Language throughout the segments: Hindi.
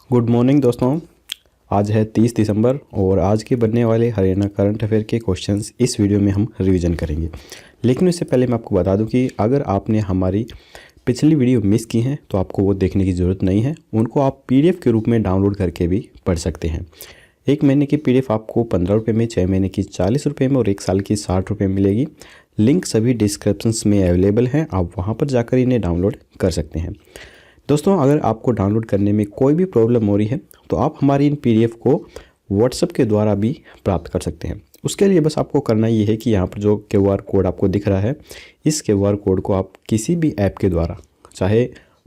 गुड मॉर्निंग दोस्तों। आज है 30 दिसंबर और आज के बनने वाले हरियाणा करंट अफेयर के क्वेश्चंस इस वीडियो में हम रिवीजन करेंगे। लेकिन उससे पहले मैं आपको बता दूं कि अगर आपने हमारी पिछली वीडियो मिस की हैं तो आपको वो देखने की ज़रूरत नहीं है। उनको आप पीडीएफ के रूप में डाउनलोड करके भी पढ़ सकते हैं। 1 महीने की पीडीएफ आपको 15 रुपये में, 6 महीने की 40 रुपये में और 1 साल की 60 रुपये में मिलेगी। लिंक सभी डिस्क्रिप्शंस में अवेलेबल हैं, आप वहाँ पर जाकर इन्हें डाउनलोड कर सकते हैं। दोस्तों, अगर आपको डाउनलोड करने में कोई भी प्रॉब्लम हो रही है तो आप हमारी इन पीडीएफ को व्हाट्सएप के द्वारा भी प्राप्त कर सकते हैं। उसके लिए बस आपको करना ये है कि यहाँ पर जो क्यूआर कोड आपको दिख रहा है, इस क्यूआर कोड को आप किसी भी ऐप के द्वारा, चाहे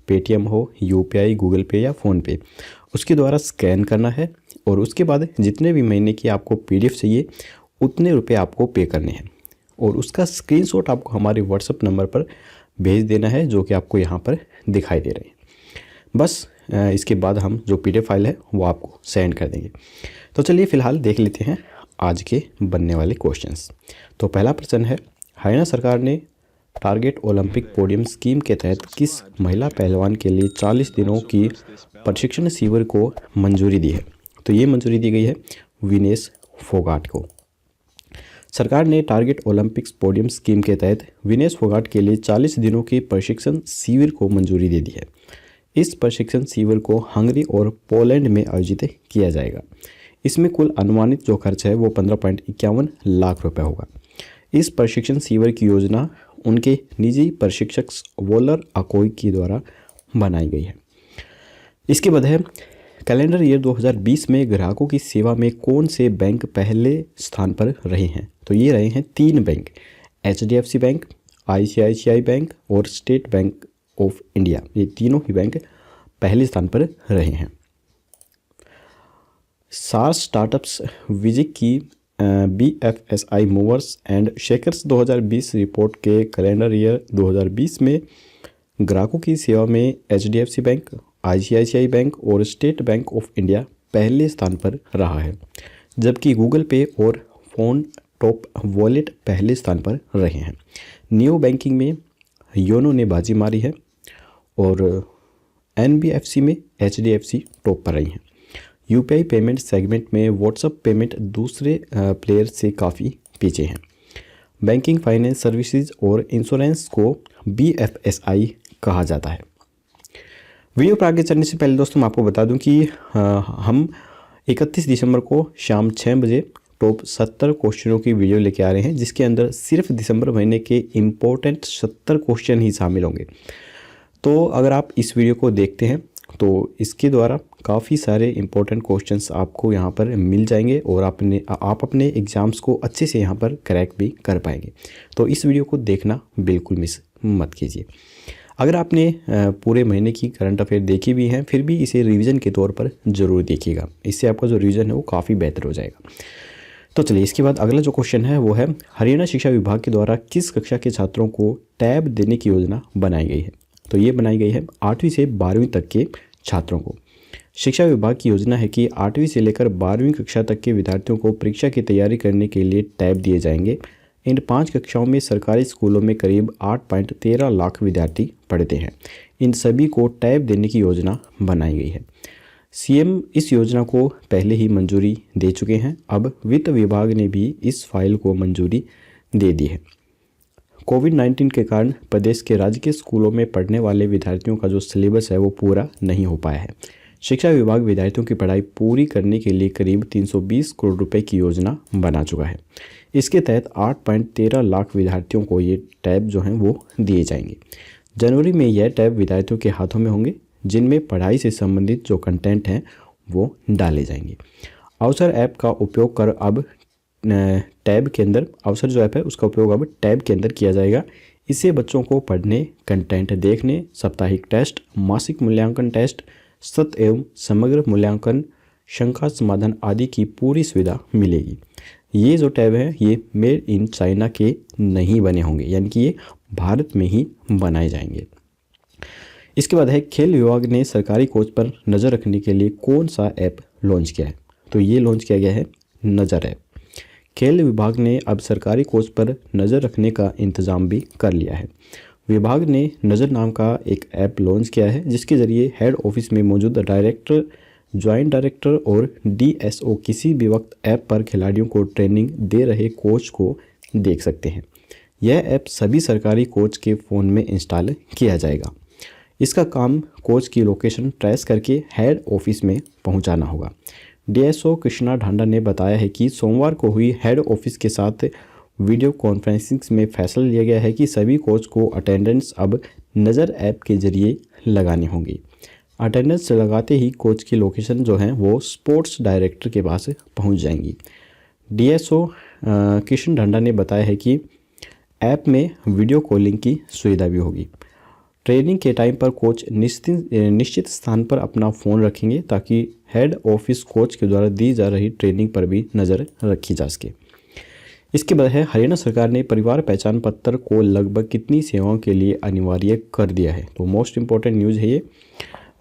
पेटीएम हो, यूपीआई, गूगल पे या फ़ोनपे, उसके द्वारा स्कैन करना है और उसके बाद जितने भी महीने की आपको पीडीएफ चाहिए उतने रुपये आपको पे करने हैं और उसका स्क्रीनशॉट आपको हमारे व्हाट्सएप नंबर पर भेज देना है, जो कि आपको यहाँ पर दिखाई दे रहे हैं। बस इसके बाद हम जो पीडीएफ फाइल है वो आपको सेंड कर देंगे। तो चलिए फ़िलहाल देख लेते हैं आज के बनने वाले क्वेश्चंस। तो पहला प्रश्न है, हरियाणा सरकार ने टारगेट ओलंपिक पोडियम स्कीम के तहत किस महिला पहलवान के लिए 40 दिनों की प्रशिक्षण शिविर को मंजूरी दी है? तो ये मंजूरी दी गई है विनेश फोगाट को। सरकार ने टारगेट ओलंपिक्स पोडियम स्कीम के तहत विनेश फोगाट के लिए 40 दिनों की प्रशिक्षण शिविर को मंजूरी दे दी है। इस प्रशिक्षण शिविर को हंगरी और पोलैंड में आयोजित किया जाएगा। इसमें कुल अनुमानित जो खर्च है वो 15.51 लाख रुपए होगा। इस प्रशिक्षण शिविर की योजना उनके निजी प्रशिक्षक वोलर अकोई के द्वारा बनाई गई है। इसके बाद है, कैलेंडर ईयर 2020 में ग्राहकों की सेवा में कौन से बैंक पहले स्थान पर रहे हैं? तो ये रहे हैं 3 bank, HDFC bank, ICICI bank और स्टेट बैंक ऑफ इंडिया। ये तीनों ही बैंक पहले स्थान पर रहे हैं। सार्स स्टार्टअप्स विजिक की BFSI movers and shakers 2020 report के कैलेंडर ईयर 2020 में ग्राहकों की सेवा में HDFC बैंक, ICICI बैंक और स्टेट बैंक ऑफ इंडिया पहले स्थान पर रहा है, जबकि गूगल पे और फोन टॉप वॉलेट पहले स्थान पर रहे हैं। नियो बैंकिंग में योनो ने बाजी मारी है और NBFC में HDFC टॉप पर रही हैं। यूपीआई पेमेंट सेगमेंट में व्हाट्सएप पेमेंट दूसरे प्लेयर से काफ़ी पीछे हैं। बैंकिंग, फाइनेंस सर्विसेज और इंश्योरेंस को BFSI कहा जाता है। वीडियो पर आगे चलने से पहले दोस्तों मैं आपको बता दूं कि हम 31 दिसंबर को शाम 6 बजे टॉप 70 क्वेश्चनों की वीडियो लेके आ रहे हैं, जिसके अंदर सिर्फ दिसंबर महीने के इम्पोर्टेंट 70 क्वेश्चन ही शामिल होंगे। तो अगर आप इस वीडियो को देखते हैं तो इसके द्वारा काफ़ी सारे इम्पोर्टेंट क्वेश्चंस आपको यहाँ पर मिल जाएंगे और आप अपने एग्ज़ाम्स को अच्छे से यहाँ पर क्रैक भी कर पाएंगे। तो इस वीडियो को देखना बिल्कुल मिस मत कीजिए। अगर आपने पूरे महीने की करंट अफेयर देखी भी हैं, फिर भी इसे रिवीजन के तौर पर ज़रूर देखिएगा। इससे आपका जो रिवीजन है वो काफ़ी बेहतर हो जाएगा। तो चलिए, इसके बाद अगला जो क्वेश्चन है वो है, हरियाणा शिक्षा विभाग के द्वारा किस कक्षा के छात्रों को टैब देने की योजना बनाई गई है? तो ये बनाई गई है 8वीं से 12वीं तक के छात्रों को। शिक्षा विभाग की योजना है कि 8वीं से लेकर 12वीं कक्षा तक के विद्यार्थियों को परीक्षा की तैयारी करने के लिए टैब दिए जाएंगे। इन 5 कक्षाओं में सरकारी स्कूलों में करीब 8.13 लाख विद्यार्थी पढ़ते हैं। इन सभी को टैब देने की योजना बनाई गई है। CM इस योजना को पहले ही मंजूरी दे चुके हैं। अब वित्त विभाग ने भी इस फाइल को मंजूरी दे दी है। कोविड-19 के कारण प्रदेश के राजकीय स्कूलों में पढ़ने वाले विद्यार्थियों का जो सिलेबस है वो पूरा नहीं हो पाया है। शिक्षा विभाग विद्यार्थियों की पढ़ाई पूरी करने के लिए करीब 320 करोड़ रुपए की योजना बना चुका है। इसके तहत 8.13 लाख विद्यार्थियों को ये टैब जो हैं वो दिए जाएंगे। जनवरी में यह टैब विद्यार्थियों के हाथों में होंगे, जिनमें पढ़ाई से संबंधित जो कंटेंट हैं वो डाले जाएंगे। अवसर ऐप का उपयोग कर अब टैब के अंदर अवसर जो ऐप है उसका उपयोग अब टैब के अंदर किया जाएगा। इससे बच्चों को पढ़ने, कंटेंट देखने, साप्ताहिक टेस्ट, मासिक मूल्यांकन टेस्ट, सत्र एवं समग्र मूल्यांकन, शंका समाधान आदि की पूरी सुविधा मिलेगी। ये जो टैब है ये मेड इन चाइना के नहीं बने होंगे, यानी कि ये भारत में ही बनाए जाएंगे। इसके बाद है, खेल विभाग ने सरकारी कोच पर नज़र रखने के लिए कौन सा ऐप लॉन्च किया है? तो ये लॉन्च किया गया है नज़र ऐप। खेल विभाग ने अब सरकारी कोच पर नज़र रखने का इंतज़ाम भी कर लिया है। विभाग ने नज़र नाम का एक ऐप लॉन्च किया है, जिसके ज़रिए हेड ऑफिस में मौजूद डायरेक्टर ज्वाइंट डायरेक्टर और डीएसओ किसी भी वक्त ऐप पर खिलाड़ियों को ट्रेनिंग दे रहे कोच को देख सकते हैं। यह ऐप सभी सरकारी कोच के फ़ोन में इंस्टॉल किया जाएगा। इसका काम कोच की लोकेशन ट्रेस करके हेड ऑफिस में पहुंचाना होगा। डीएसओ कृष्णा ढांडा ने बताया है कि सोमवार को हुई हेड ऑफिस के साथ वीडियो कॉन्फ्रेंसिंग में फैसला लिया गया है कि सभी कोच को अटेंडेंस अब नज़र ऐप के जरिए लगानी होगी। अटेंडेंस लगाते ही कोच की लोकेशन जो है वो स्पोर्ट्स डायरेक्टर के पास पहुंच जाएंगी। डीएसओ कृष्ण ढांडा ने बताया है कि ऐप में वीडियो कॉलिंग की सुविधा भी होगी। ट्रेनिंग के टाइम पर कोच निश्चित स्थान पर अपना फ़ोन रखेंगे ताकि हेड ऑफिस कोच के द्वारा दी जा रही ट्रेनिंग पर भी नज़र रखी जा सके। इसके बाद है हरियाणा सरकार ने परिवार पहचान पत्र को लगभग कितनी सेवाओं के लिए अनिवार्य कर दिया है। तो मोस्ट इम्पॉर्टेंट न्यूज़ है ये,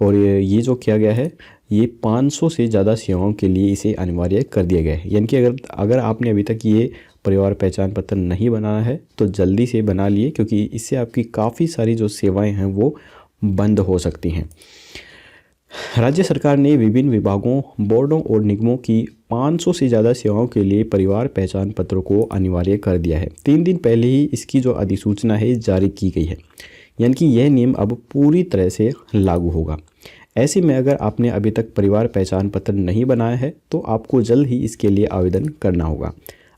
और ये जो किया गया है ये 500 से ज़्यादा सेवाओं के लिए इसे अनिवार्य कर दिया गया है। यानी कि अगर आपने अभी तक ये परिवार पहचान पत्र नहीं बनाया है तो जल्दी से बना लिए, क्योंकि इससे आपकी काफ़ी सारी जो सेवाएं हैं वो बंद हो सकती हैं। राज्य सरकार ने विभिन्न विभागों, बोर्डों और निगमों की 500 से ज़्यादा सेवाओं के लिए परिवार पहचान पत्रों को अनिवार्य कर दिया है। 3 दिन पहले ही इसकी जो अधिसूचना है जारी की गई है, यानी कि यह नियम अब पूरी तरह से लागू होगा। ऐसे में अगर आपने अभी तक परिवार पहचान पत्र नहीं बनाया है तो आपको जल्द ही इसके लिए आवेदन करना होगा,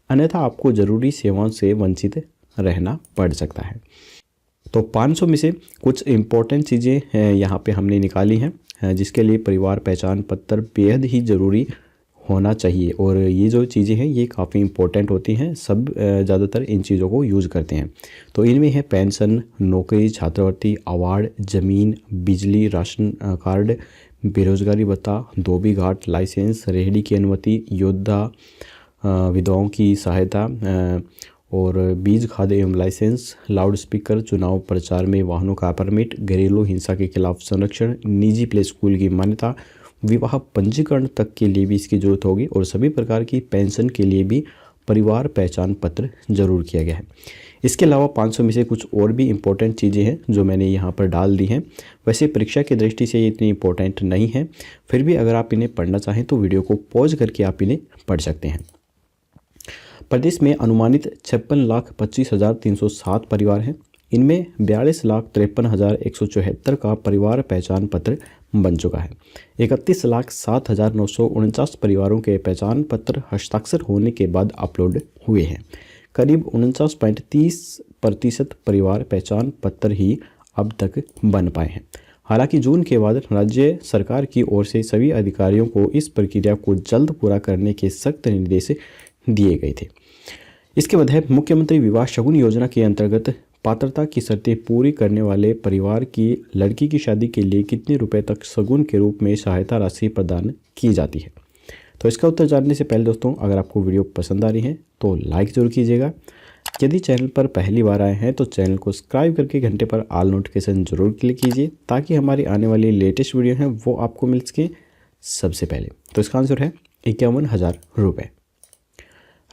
अन्यथा आपको ज़रूरी सेवाओं से वंचित रहना पड़ सकता है। तो 500 में से कुछ इम्पोर्टेंट चीज़ें यहाँ पे हमने निकाली हैं जिसके लिए परिवार पहचान पत्र बेहद ही ज़रूरी होना चाहिए, और ये जो चीज़ें हैं ये काफ़ी इम्पोर्टेंट होती हैं। सब ज़्यादातर इन चीज़ों को यूज़ करते हैं। तो इनमें है पेंशन, नौकरी, छात्रवृत्ति, अवार्ड, ज़मीन, बिजली, राशन कार्ड, बेरोजगारी भत्ता, धोबी घाट लाइसेंस, रेहड़ी की अनुमति, योद्धा विधवाओं की सहायता, और बीज खाद एवं लाइसेंस, लाउड स्पीकर, चुनाव प्रचार में वाहनों का परमिट, घरेलू हिंसा के खिलाफ संरक्षण, निजी प्ले स्कूल की मान्यता, विवाह पंजीकरण तक के लिए भी इसकी ज़रूरत होगी, और सभी प्रकार की पेंशन के लिए भी परिवार पहचान पत्र जरूर किया गया है। इसके अलावा 500 में से कुछ और भी इम्पोर्टेंट चीज़ें हैं जो मैंने यहाँ पर डाल दी हैं। वैसे परीक्षा की दृष्टि से ये इतनी इम्पोर्टेंट नहीं है, फिर भी अगर आप इन्हें पढ़ना चाहें तो वीडियो को पॉज करके आप इन्हें पढ़ सकते हैं। प्रदेश में अनुमानित 56,25,307 परिवार हैं। इनमें 42,53,174 का परिवार पहचान पत्र बन चुका है। 31,07,949 परिवारों के पहचान पत्र हस्ताक्षर होने के बाद अपलोड हुए हैं। करीब 49.30% परिवार पहचान पत्र ही अब तक बन पाए हैं। हालांकि जून के बाद राज्य सरकार की ओर से सभी अधिकारियों को इस प्रक्रिया को जल्द पूरा करने के सख्त निर्देश दिए गए थे। इसके बाद है मुख्यमंत्री विवाह शगुन योजना के अंतर्गत पात्रता की शर्तें पूरी करने वाले परिवार की लड़की की शादी के लिए कितने रुपए तक शगुन के रूप में सहायता राशि प्रदान की जाती है। तो इसका उत्तर जानने से पहले दोस्तों, अगर आपको वीडियो पसंद आ रही है तो लाइक ज़रूर कीजिएगा। यदि चैनल पर पहली बार आए हैं तो चैनल को सब्सक्राइब करके घंटे पर ऑल नोटिफिकेशन जरूर क्लिक कीजिए ताकि हमारी आने वाली लेटेस्ट वीडियो हैं वो आपको मिल सके सबसे पहले। तो इसका आंसर है 51,000 रुपये।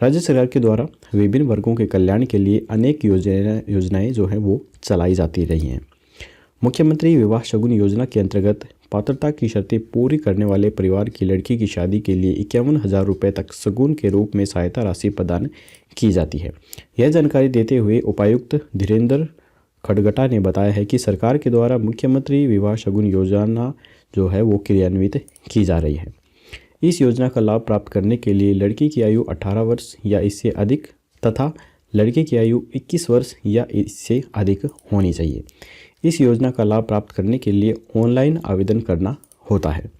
राज्य सरकार के द्वारा विभिन्न वर्गों के कल्याण के लिए अनेक योजनाएं जो हैं वो चलाई जाती रही हैं। मुख्यमंत्री विवाह शगुन योजना के अंतर्गत पात्रता की शर्तें पूरी करने वाले परिवार की लड़की की शादी के लिए 51,000 रुपये तक शगुन के रूप में सहायता राशि प्रदान की जाती है। यह जानकारी देते हुए उपायुक्त धीरेन्द्र खडगटा ने बताया है कि सरकार के द्वारा मुख्यमंत्री विवाह शगुन योजना जो है वो क्रियान्वित की जा रही है। इस योजना का लाभ प्राप्त करने के लिए लड़की की आयु 18 वर्ष या इससे अधिक तथा लड़के की आयु 21 वर्ष या इससे अधिक होनी चाहिए। इस योजना का लाभ प्राप्त करने के लिए ऑनलाइन आवेदन करना होता है।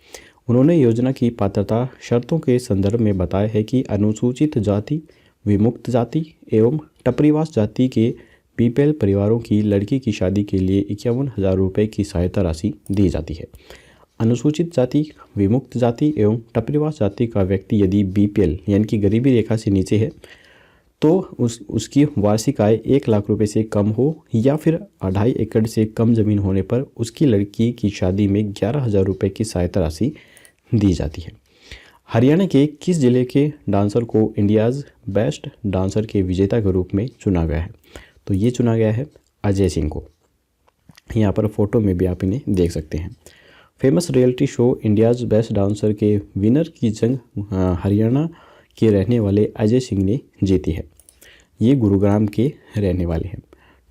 उन्होंने योजना की पात्रता शर्तों के संदर्भ में बताया है कि अनुसूचित जाति, विमुक्त जाति एवं टपरीवास जाति के बीपीएल परिवारों की लड़की की शादी के लिए 51,000 रुपये की सहायता राशि दी जाती है। अनुसूचित जाति, विमुक्त जाति एवं टपरीवास जाति का व्यक्ति यदि बीपीएल यानी कि गरीबी रेखा से नीचे है तो उसकी वार्षिक आय 1 लाख रुपए से कम हो या फिर 2.5 एकड़ से कम जमीन होने पर उसकी लड़की की शादी में 11,000 रुपये की सहायता राशि दी जाती है। हरियाणा के किस जिले के डांसर को इंडियाज़ बेस्ट डांसर के विजेता के रूप में चुना गया है? तो ये चुना गया है अजय सिंह को। यहाँ पर फोटो में भी आप इन्हें देख सकते हैं। Famous reality show India's best dancer के विनर की जंग हरियाणा के रहने वाले अजय सिंह ने जीती है। ये गुरुग्राम के रहने वाले हैं।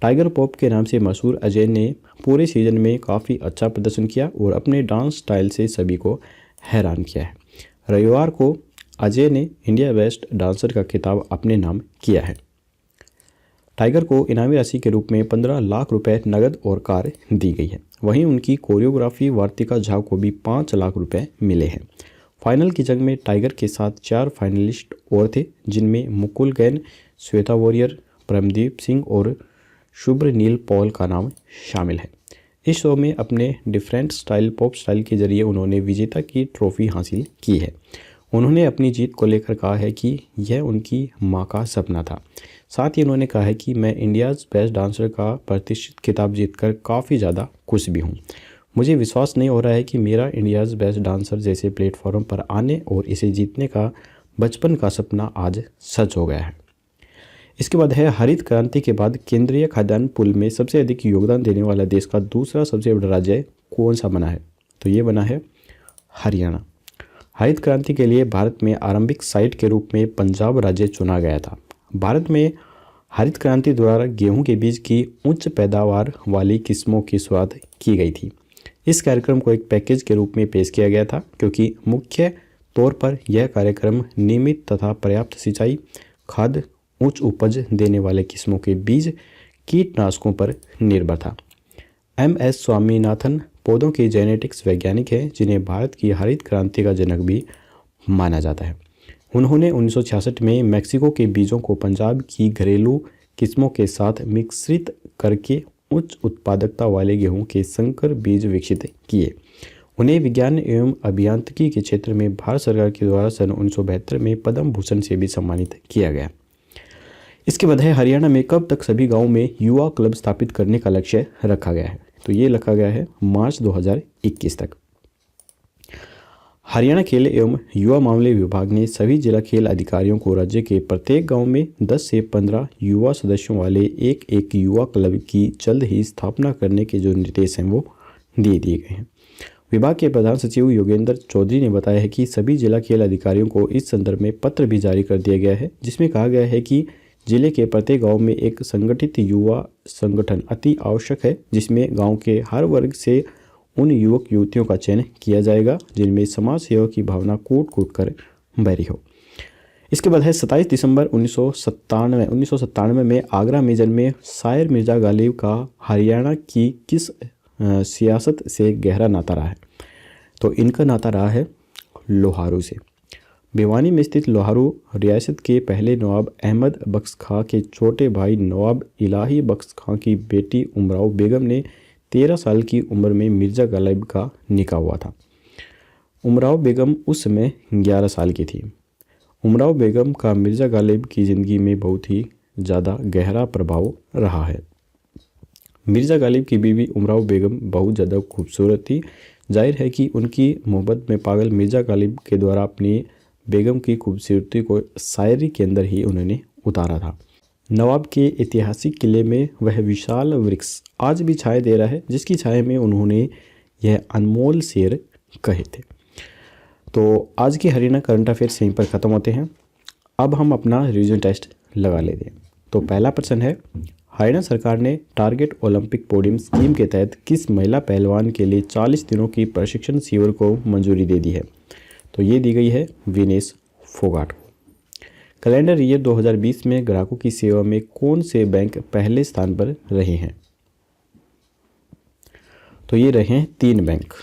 टाइगर पॉप के नाम से मशहूर अजय ने पूरे सीजन में काफ़ी अच्छा प्रदर्शन किया और अपने डांस स्टाइल से सभी को हैरान किया है। रविवार को अजय ने इंडिया बेस्ट डांसर का खिताब अपने नाम किया है। टाइगर को इनामी राशि के रूप में 15 लाख रुपए नगद और कार दी गई है। वहीं उनकी कोरियोग्राफी वार्तिका झा को भी 5 लाख रुपए मिले हैं। फाइनल की जंग में टाइगर के साथ 4 फाइनलिस्ट और थे, जिनमें मुकुल गैन, श्वेता वॉरियर, परमदीप सिंह और शुभ्र नील पॉल का नाम शामिल है। इस शो में अपने डिफरेंट स्टाइल पॉप स्टाइल के जरिए उन्होंने विजेता की ट्रॉफी हासिल की है। उन्होंने अपनी जीत को लेकर कहा है कि यह उनकी मां का सपना था। साथ ही उन्होंने कहा है कि मैं इंडियाज़ बेस्ट डांसर का प्रतिष्ठित खिताब जीतकर काफ़ी ज़्यादा खुश भी हूँ। मुझे विश्वास नहीं हो रहा है कि मेरा इंडियाज़ बेस्ट डांसर जैसे प्लेटफॉर्म पर आने और इसे जीतने का बचपन का सपना आज सच हो गया है। इसके बाद है हरित क्रांति के बाद केंद्रीय खाद्यान्न पुल में सबसे अधिक योगदान देने वाला देश का दूसरा सबसे बड़ा राज्य कौन सा बना है? तो ये बना है हरियाणा। हरित क्रांति के लिए भारत में आरंभिक साइट के रूप में पंजाब राज्य चुना गया था। भारत में हरित क्रांति द्वारा गेहूं के बीज की उच्च पैदावार वाली किस्मों की शुरुआत की गई थी। इस कार्यक्रम को एक पैकेज के रूप में पेश किया गया था, क्योंकि मुख्य तौर पर यह कार्यक्रम नियमित तथा पर्याप्त सिंचाई, खाद, उच्च उपज देने वाले किस्मों के बीज, कीटनाशकों पर निर्भर था। MS स्वामीनाथन पौधों के जेनेटिक्स वैज्ञानिक हैं, जिन्हें भारत की हरित क्रांति का जनक भी माना जाता है। उन्होंने 1966 में मैक्सिको के बीजों को पंजाब की घरेलू किस्मों के साथ मिश्रित करके उच्च उत्पादकता वाले गेहूं के संकर बीज विकसित किए। उन्हें विज्ञान एवं अभियांत्रिकी के क्षेत्र में भारत सरकार के द्वारा सन 1972 में पद्म भूषण से भी सम्मानित किया गया। इसके बाद है हरियाणा में कब तक सभी गाँव में युवा क्लब स्थापित करने का लक्ष्य रखा गया है? तो ये रखा गया है मार्च 2021 तक। हरियाणा खेल एवं युवा मामले विभाग ने सभी जिला खेल अधिकारियों को राज्य के प्रत्येक गांव में 10 से 15 युवा सदस्यों वाले एक युवा क्लब की जल्द ही स्थापना करने के जो निर्देश हैं वो दे दिए गए हैं। विभाग के प्रधान सचिव योगेंद्र चौधरी ने बताया है कि सभी जिला खेल अधिकारियों को इस संदर्भ में पत्र भी जारी कर दिया गया है, जिसमें कहा गया है कि जिले के प्रत्येक गांव में एक संगठित युवा संगठन अति आवश्यक है, जिसमें गांव के हर वर्ग से उन युवक युवतियों का चयन किया जाएगा जिनमें समाज सेवा की भावना कूट कूट कर भरी हो। इसके बाद है 27 दिसंबर 1997 में आगरा में जन्मे शायर मिर्ज़ा गालिब का हरियाणा की किस सियासत से गहरा नाता रहा है? तो इनका नाता रहा है लोहारू से। भिवानी में स्थित लोहारू रियासत के पहले नवाब अहमद बख्श खां के छोटे भाई नवाब इलाही बख्श खां की बेटी उमराव बेगम ने 13 साल की उम्र में मिर्ज़ा गालिब का निकाह हुआ था। उमराव बेगम उस समय 11 साल की थी। उमराव बेगम का मिर्ज़ा गालिब की ज़िंदगी में बहुत ही ज़्यादा गहरा प्रभाव रहा है। मिर्ज़ा गालिब की बीवी उमराव बेगम बहुत ज़्यादा खूबसूरत थी। जाहिर है कि उनकी मोहब्बत में पागल मिर्ज़ा गालिब के द्वारा अपनी बेगम की खूबसूरती को शायरी के अंदर ही उन्होंने उतारा था। नवाब के ऐतिहासिक किले में वह विशाल वृक्ष आज भी छाया दे रहा है, जिसकी छाया में उन्होंने यह अनमोल शेर कहे थे। तो आज की हरियाणा करंट अफेयर्स यहीं पर ख़त्म होते हैं। अब हम अपना रिवीजन टेस्ट लगा लेते हैं। तो पहला प्रश्न है, हरियाणा सरकार ने टारगेट ओलंपिक पोडियम स्कीम के तहत किस महिला पहलवान के लिए 40 दिनों की प्रशिक्षण शिविर को मंजूरी दे दी है? तो ये दी गई है विनेश फोगाट को। कैलेंडर ईयर 2020 में ग्राहकों की सेवा में कौन से बैंक पहले स्थान पर रहे हैं? तो ये रहे हैं 3 bank,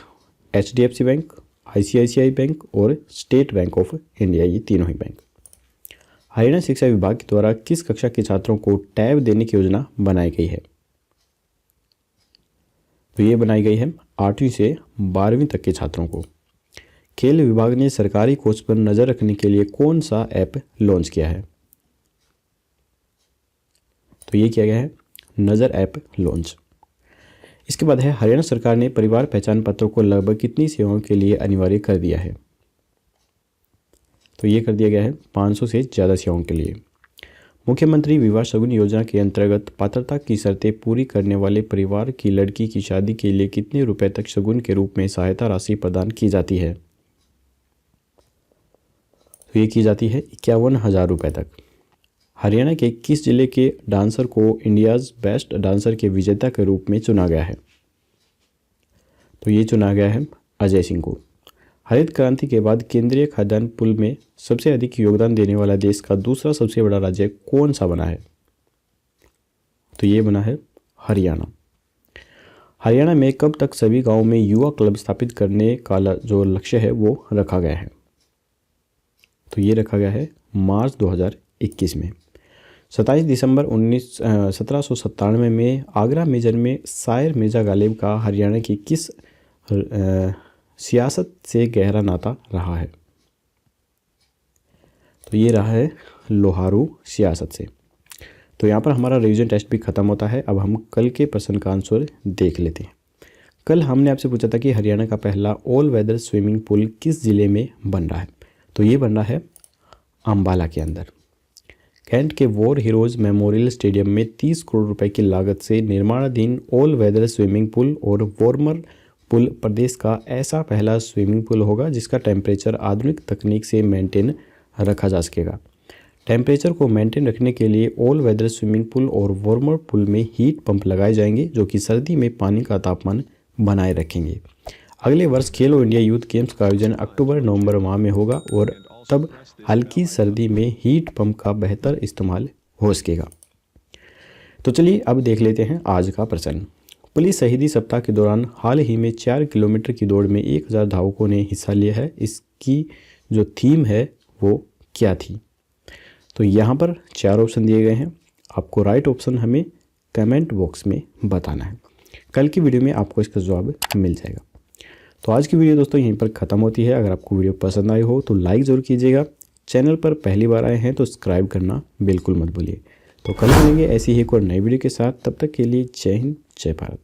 HDFC bank, ICICI bank और स्टेट बैंक ऑफ इंडिया, ये तीनों ही बैंक। हरियाणा शिक्षा विभाग के द्वारा किस कक्षा के छात्रों को टैब देने की योजना बनाई गई है? तो ये बनाई गई है 8वीं से 12वीं तक के छात्रों को। खेल विभाग ने सरकारी कोच पर नज़र रखने के लिए कौन सा ऐप लॉन्च किया है? तो ये किया गया है नज़र ऐप लॉन्च। इसके बाद है, हरियाणा सरकार ने परिवार पहचान पत्रों को लगभग कितनी सेवाओं के लिए अनिवार्य कर दिया है? तो ये कर दिया गया है 500 से ज़्यादा सेवाओं के लिए। मुख्यमंत्री विवाह शगुन योजना के अंतर्गत पात्रता की शर्तें पूरी करने वाले परिवार की लड़की की शादी के लिए कितने रुपए तक शगुन के रूप में सहायता राशि प्रदान की जाती है? तो ये की जाती है 51,000 रुपये तक। हरियाणा के किस जिले के डांसर को इंडियाज़ बेस्ट डांसर के विजेता के रूप में चुना गया है? तो ये चुना गया है अजय सिंह को। हरित क्रांति के बाद केंद्रीय खाद्यान्न पुल में सबसे अधिक योगदान देने वाला देश का दूसरा सबसे बड़ा राज्य कौन सा बना है? तो ये बना है हरियाणा। हरियाणा में कब तक सभी गांवों में युवा क्लब स्थापित करने का जो लक्ष्य है वो रखा गया है? तो ये रखा गया है मार्च 2021 में। 27 दिसंबर 1797 में आगरा में जन्मे शायर मिर्ज़ा गालिब का हरियाणा की किस सियासत से गहरा नाता रहा है? तो ये रहा है लोहारू सियासत से। तो यहाँ पर हमारा रिवीजन टेस्ट भी ख़त्म होता है। अब हम कल के प्रश्न का आंसर देख लेते हैं। कल हमने आपसे पूछा था कि हरियाणा का पहला ऑल वेदर स्विमिंग पूल किस ज़िले में बन रहा है? तो ये बन रहा है अंबाला के अंदर। कैंट के वॉर हीरोज़ मेमोरियल स्टेडियम में 30 करोड़ रुपए की लागत से निर्माणाधीन ऑल वेदर स्विमिंग पूल और वार्मर पुल प्रदेश का ऐसा पहला स्विमिंग पूल होगा जिसका टेम्परेचर आधुनिक तकनीक से मेंटेन रखा जा सकेगा। टेम्परेचर को मेंटेन रखने के लिए ऑल वेदर स्विमिंग पूल और वार्मर पुल में हीट पंप लगाए जाएंगे जो कि सर्दी में पानी का तापमान बनाए रखेंगे। अगले वर्ष खेलो इंडिया यूथ गेम्स का आयोजन अक्टूबर-नवंबर माह में होगा और तब हल्की सर्दी में हीट पंप का बेहतर इस्तेमाल हो सकेगा। तो चलिए अब देख लेते हैं आज का प्रश्न। पुलिस शहीदी सप्ताह के दौरान हाल ही में 4 किलोमीटर की दौड़ में 1000 धावकों ने हिस्सा लिया है। इसकी जो थीम है वो क्या थी? तो यहाँ पर 4 ऑप्शन दिए गए हैं। आपको राइट ऑप्शन हमें कमेंट बॉक्स में बताना है। कल की वीडियो में आपको इसका जवाब मिल जाएगा। तो आज की वीडियो दोस्तों यहीं पर ख़त्म होती है। अगर आपको वीडियो पसंद आई हो तो लाइक ज़रूर कीजिएगा। चैनल पर पहली बार आए हैं तो सब्सक्राइब करना बिल्कुल मत भूलिए। तो कल मिलेंगे ऐसी ही एक और नई वीडियो के साथ। तब तक के लिए जय हिंद, जय भारत।